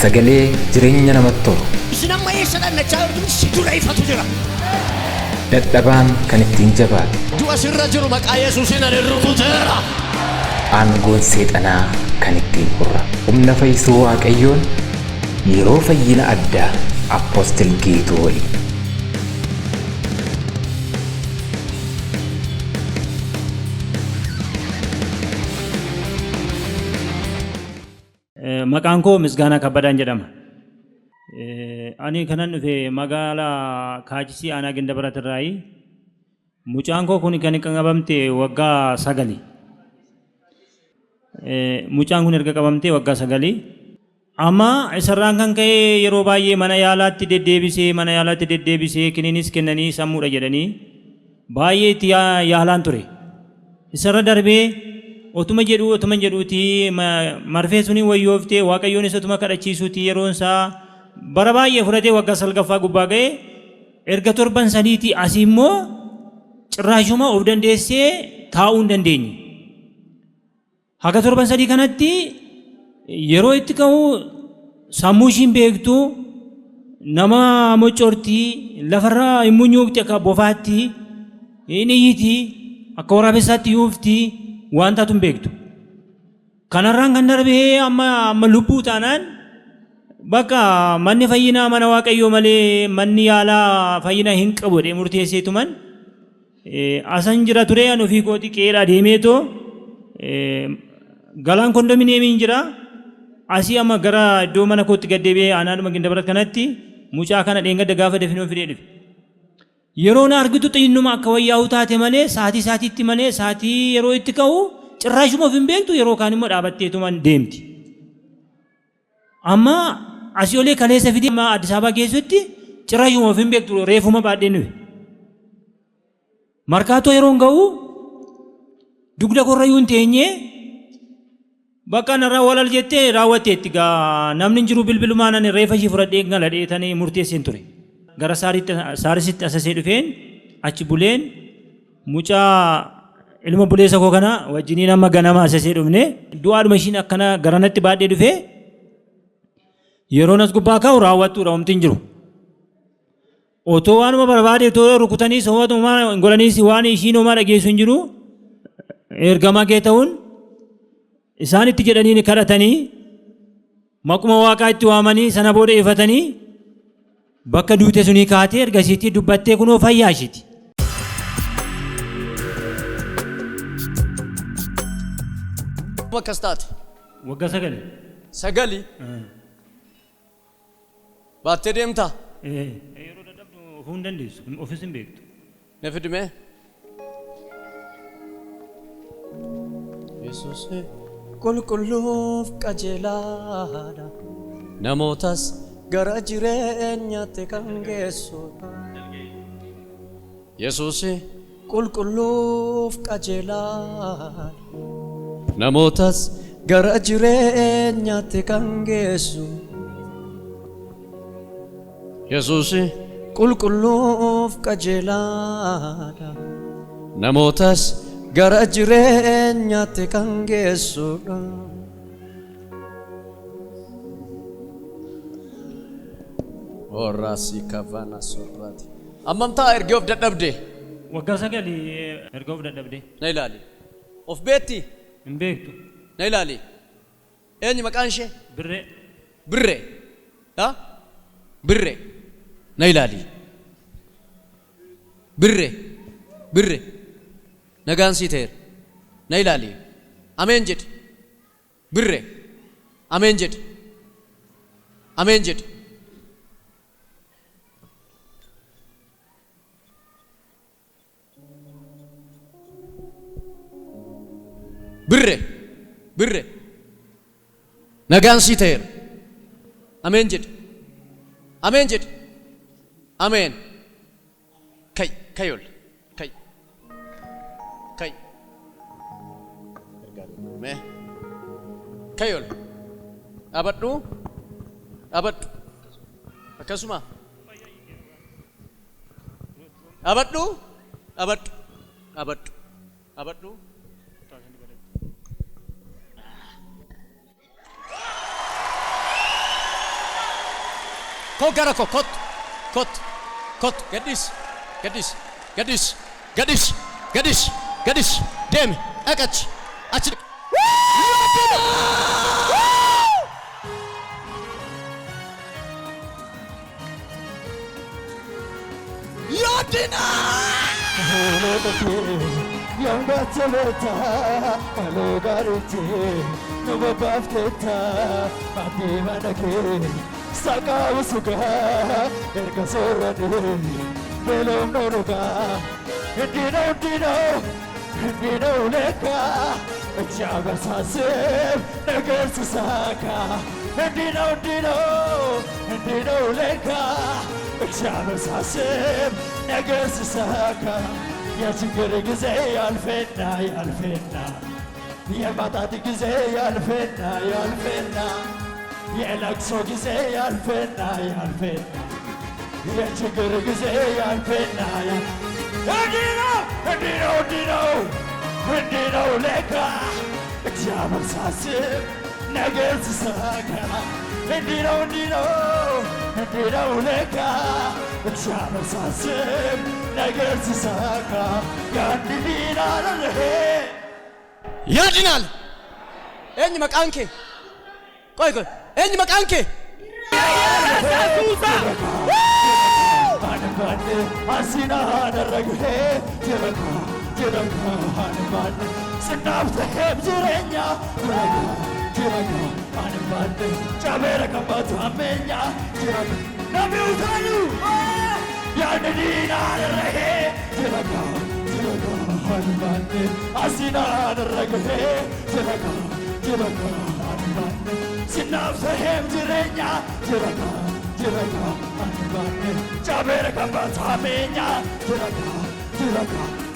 sagalee jireenya namatti tolu. Isin amma eessadhaan nachaa jirtu si dura ifatu jira. Dadhabaan kan ittiin jabaatu. Du'a sirra jiru maqaa Yesuusiin ani rukuteera. Aangoon seexanaa kan ittiin hurra. Humna fayyisuu Waaqayyoon yeroo fayyina addaa Apoostil Geetuu waliin. Maqaan koo Misgaanaa Kabbadaan jedhama. Ani kanan dhufe magaalaa Kaachisii Aanaa Gindabarat-irraayi. Mucaan koo kun kan qabamte waggaa 9. Mucaan kun erga qabamte waggaa 9. Amma isarraan kan ka'e yeroo baay'ee mana yaalaatti deddeebisee kiniinis kennanii sammuudha jedhanii baay'ee itti yaalaan ture. Isarra darbee otuma jedhuuti marfee suni wayyooftee Waaqayyoon isatuma kadhachiisuuti yeroon isaa bara baay'ee fudhatee waggaa 9ffaa gubbaa ga'e erga torban 3 asii immoo cirraashuma of dandeessee taa'uu hin dandeenye. Haga torban 3 kanatti yeroo itti ka'u sammuu ishiin beektu nama mocortii lafarraa hin munyuuqti akka bofaatti hin iyyiti akka waraabessaatti yuufti waan taatu hin beektu. Kanarraan kan darbee amma lubbuu taanaan bakka manni fayyinaa mana Waaqayyoo malee manni yaalaa fayyina hin qabu jedhee murteesseetuman asan jira ture an ofii kooti qeedhaa deemeetoo galaan kondominiyeemiin jira. Asii amma gara iddoo mana kootti gaddeebi'ee Aanaa Gindabarat kanatti mucaa kana dheengadda gaafa dafinoo fidee dhufe. Yeroo na argitu xinnuma akka wayyaa'u taate malee saatiitti malee saatii yeroo itti ka'u cirraashuma of hin beektu yeroo kaan immoo dhaabatteetuman deemti. Amma asii olee kaleessa fidee Addis Ababaa keessatti cirraashuma of hin beektu reefuma baadhee nuyi. Markaatoo yeroo hin ga'u dugda korrayyuu hin teenyee bakka narraa walal jettee raawwatteetti gaa namni jiru bilbilumaan ani reefa ishii fudhadhee galadheetanii murteesseen ture. Gara saarisitti asasee dhufeen achi buleen mucaa ilma buleessa koo kana wajjiniin amma ganama asasee dhufne du'aadhuma ishiin akkana garanatti baadhee dhufee yeroon as gubbaa kaa'u raawwattuudha homti hin jiru. Otoo waanuma barbaade otoo rukutanii soowwatuma golaniis waan ishiin homaa dhageessu hin jiru ergamaa kee ta'uun isaanitti jedhanii kadhatanii maquma Waaqaa itti waamanii sana booda ifatanii bakka duute sunii kaatee ergasiitti dubbattee kunoo fayyaa ishiiti. Akkas taate. Waggaa 9. 9? Baattee deemtaa? Yeroo dadhabdu ofuu hin dandeessu ofis hin beektu. Na fidimee? Yesuus qulqulluuf qajeelaadha namootas gara jireenyaatti kan geessu. Yesuus qulqulluuf qajeelaadha namootas gara jireenyaatti kan geessu. Yesuus qulqulluuf qajeelaadha namootas gara jireenyaatti kan geessudha. Orraasii kavana sorraati. Ammamtaa ergee of dadhabde? Waggaa 9 erga of dadhabde. Na ilaali. Of beetti? Hin beektu. Na ilaali. Eenyu maqaan ishee? Birree. Birree. Birree. Na ilaali. Birree. Nagaan sii ta'eera. Na ilaali. Ameen jedhi. Birree. Ameen jedhi. Ameen jedhi. Birree. Nagaan sii ta'eera. Ameen jedhi. Ameen jedhi. Ameen. Kayol. Kayol. Abaddu. Akkasuma. Abaddu. Koo gara koo kottu. Kottu. Kottu. Gadhiis. Gadhiis. Gadhiis. Gadhiis. Gadhiis. Gadhiis. Deemi. Dhaqachi. Achi dhaqi. Yaadina! Yanga chaleta, alo garite, nuba bafteta, ati manake, saka usuga, erga sorane, belom noruga, dino leka, jaga sasem, nagar susaka, dino leka, jaga sasem, nagar susaka. የችግር ጊዜ ያልፌና ያልፌና የማጣት ጊዜ ያልፌና ያልፌና የለቅሶ ጊዜ ያልፌና ያልፌና የችግር ጊዜ ያልፌና እንዲህ ነው ለካ እግዚአብሔር ሳስብ ነገር ሲሳካ እንዲህ ነው ለካ እግዚአብሔር ሳስብ ነገር ሲሳካ ያድናል። ኤኝ መቃንኬ ቆይ ኤኝ መቃንኬ አንባን አሲና አደረግሄ ጅረጋ አንባን ስናብተሄብ ጅረኛ ጅረጋ አንባን ጫቤረ ቀባቱ አመኛ ጅረጋ ነቢውታኑ ያንዲና አደረሄ ጅረጋ አንባን አሲና አደረግሄ ጅረጋ አንባን ስናብተሄብ ጅረኛ ጅረጋ አንባን ጫቤረ ቀባቱ አመኛ ጅረጋ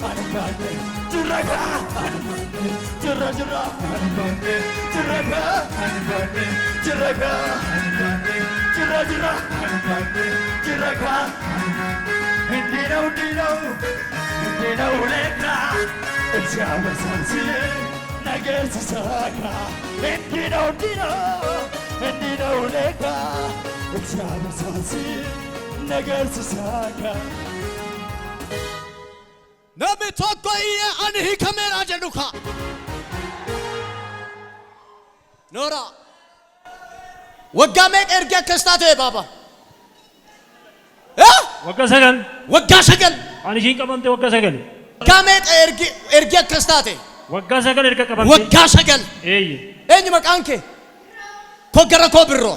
አንባን ጅረጋ አንባን ጅረጅራ አንባን ጅረጋ አንባን ጅረጋ አንባን ጅረጅራ አንባን ጅረጋ እንዲህ ነው ለካ እግዚአብሔር ሳስብ ነገር ሲሳካ እንዲህ ነው ለካ እግዚአብሔር ሳስብ ነገር ሲሳካ Namni tokko iyyee ani hiikameera jedhu ka. Noora. Waggaa meeqa ergi akkas taate baaba? Waggaa sagal. Waggaa sagal. Ani ishiin qabamte waggaa sagal. Waggaa meeqa ergi akkas taate? Waggaa sagal erga qabamte. Waggaa sagal. Eeyye. Eenyu maqaan kee? Koo gara koo birroo.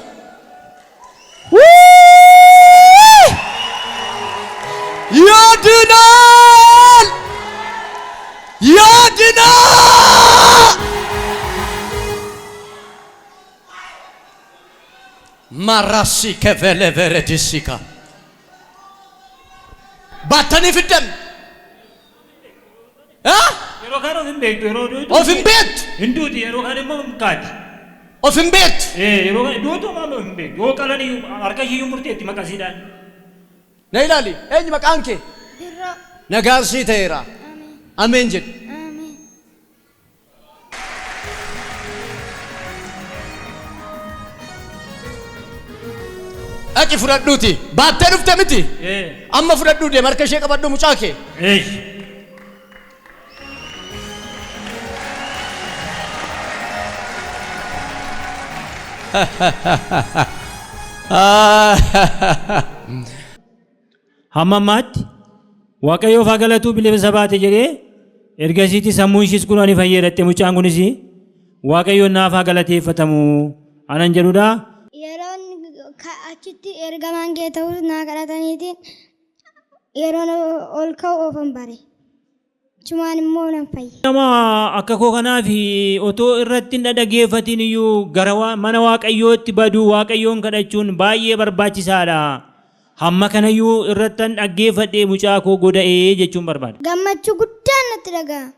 Yaadinaan! Yaadinaan! Marasi kevele vere disika. Battanii fiddam. Yeroo kaan of hin beektu yeroo Of hin beektu. Hinduuti yeroo kaan immoo mukaati. Of hin beektu. Yeroo kaan iddoo maal hin beektu yoo qalanii harka ishiyyuu murteetti maqasiidhaan. Na ilaali. Eenyu maqaan kee? Birra. Nagaan sii ta'eera. Ameen jedhu. Ameen. Dhaqi fudhadhuuti. Baattee dhufte miti. Amma fudhadhuu deema harka ishee qabadhu mucaa kee. Hamma ammaatti Waaqayyoof haa galatu bilisa baate jedhee ergasiitti sammuu ishiis kun ani fayyadatte mucaan kunis Waaqayyoon naaf haa galateeffatamu anan jedhudha. Yeroon achitti ergamaan kee ta'uu naa kadhataniitiin yeroon ol ka'u oofan bare. Cumaan immoo nan fayya. Nama akka koo kanaaf otoo irratti hin dhaggeeffatiin iyyuu gara mana Waaqayyootti baduu Waaqayyoon kadhachuun baay'ee barbaachisaadha. Hamma kanayyuu irratti dhaggeeffadhee mucaa koo goda'ee jechuun barbaada. Gammachuu guddaan natti dhaga'ama.